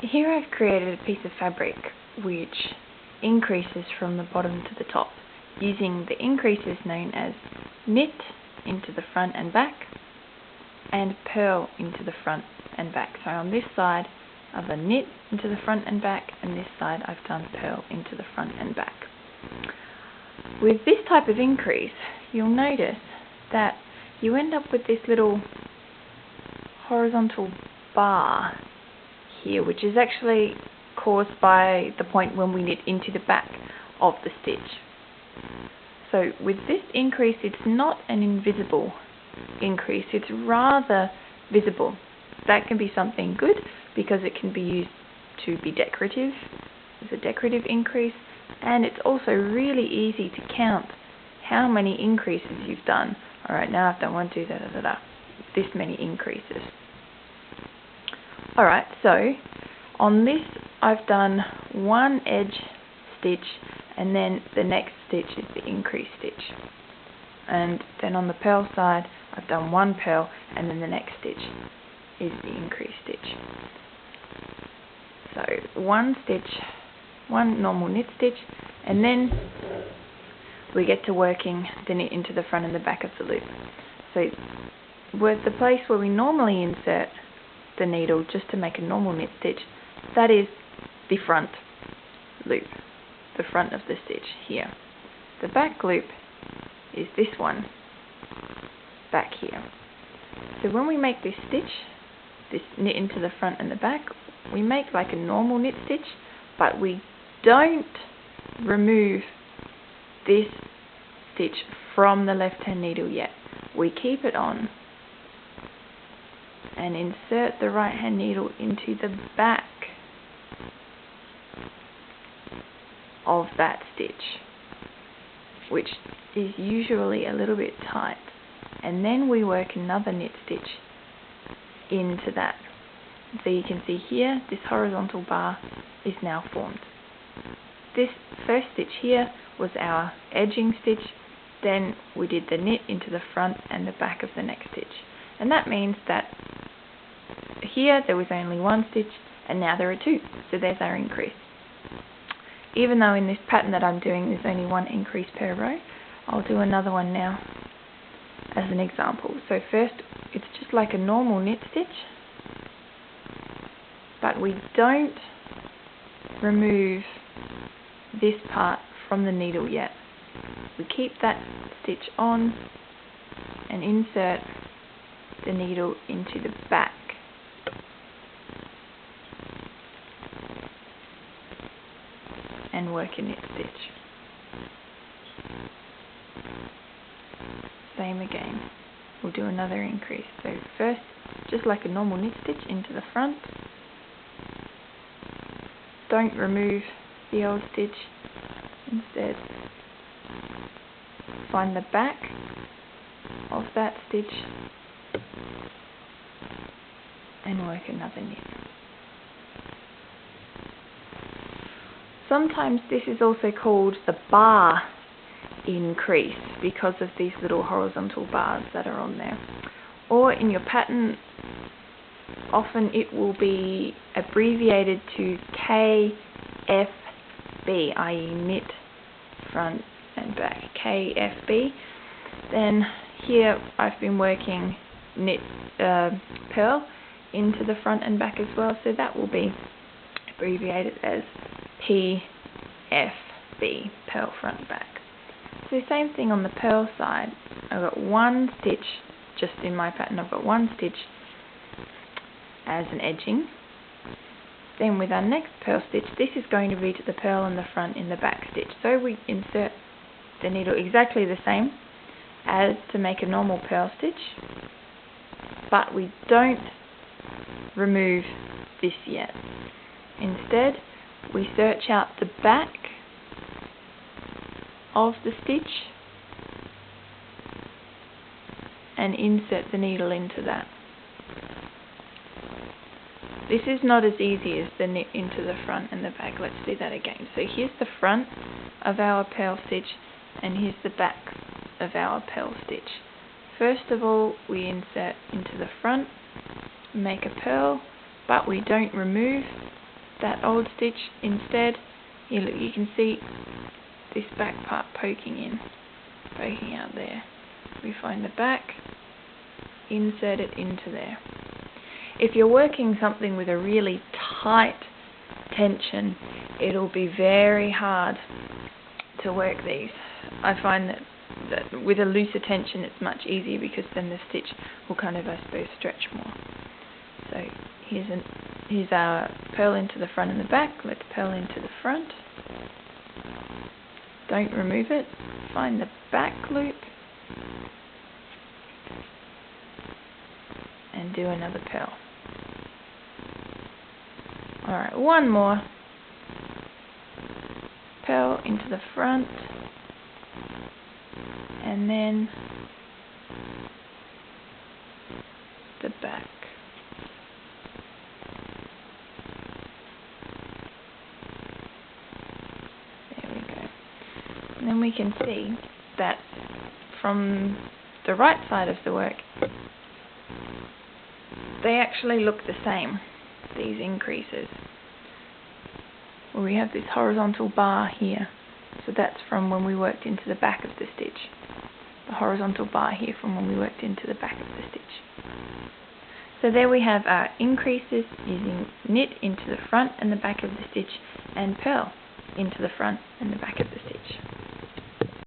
Here I've created a piece of fabric which increases from the bottom to the top using the increases known as knit into the front and back and purl into the front and back. So on this side I've done knit into the front and back, and this side I've done purl into the front and back. With this type of increase, you'll notice that you end up with this little horizontal bar here, which is actually caused by the point when we knit into the back of the stitch. So with this increase, it's not an invisible increase, it's rather visible. That can be something good because it can be used to be decorative, as a decorative increase, and it's also really easy to count how many increases you've done. Alright, now I've done 1, 2, this many increases. Alright, so on this I've done one edge stitch, and then the next stitch is the increase stitch. And then on the purl side I've done one purl, and then the next stitch is the increase stitch. So one stitch, one normal knit stitch, and then we get to working the knit into the front and the back of the loop. So with the place where we normally insert the needle just to make a normal knit stitch, that is the front loop, the front of the stitch here. The back loop is this one back here. So when we make this stitch, this knit into the front and the back, we make like a normal knit stitch, but we don't remove this stitch from the left hand needle yet. We keep it on and insert the right hand needle into the back of that stitch, which is usually a little bit tight, and then we work another knit stitch into that. So you can see here this horizontal bar is now formed. This first stitch here was our edging stitch, then we did the knit into the front and the back of the next stitch, and that means that here there was only one stitch and now there are two, so there's our increase. Even though in this pattern that I'm doing there's only one increase per row, I'll do another one now as an example. So first it's just like a normal knit stitch, but we don't remove this part from the needle yet. We keep that stitch on and insert the needle into the back. And work a knit stitch. Same again. We'll do another increase. So first, just like a normal knit stitch into the front. Don't remove the old stitch. Instead, find the back of that stitch and work another knit. Sometimes this is also called the bar increase because of these little horizontal bars that are on there. Or in your pattern, often it will be abbreviated to KFB, i.e. knit front and back, KFB. Then here I've been working knit purl into the front and back as well, so that will be abbreviated as PFB, purl front back. So same thing on the purl side. I've got one stitch, just in my pattern I've got one stitch as an edging. Then with our next purl stitch, this is going to be to the purl in the front in the back stitch. So we insert the needle exactly the same as to make a normal purl stitch, but we don't remove this yet. Instead, we search out the back of the stitch and insert the needle into that. This is not as easy as the knit into the front and the back. Let's do that again. So here's the front of our purl stitch and here's the back of our purl stitch. First of all, we insert into the front, make a purl, but we don't remove that old stitch instead, you can see this back part poking out there. We find the back, insert it into there. If you're working something with a really tight tension, it'll be very hard to work these. I find that with a looser tension it's much easier, because then the stitch will kind of, I suppose, stretch more. So here's our purl into the front and the back. Let's purl into the front. Don't remove it. Find the back loop and do another purl. Alright, one more. Purl into the front, and then the back. There we go. And then we can see that from the right side of the work, they actually look the same, these increases. Well, we have this horizontal bar here, so that's from when we worked into the back of the stitch. The horizontal bar here from when we worked into the back of the stitch. So there we have our increases using knit into the front and the back of the stitch, and purl into the front and the back of the stitch.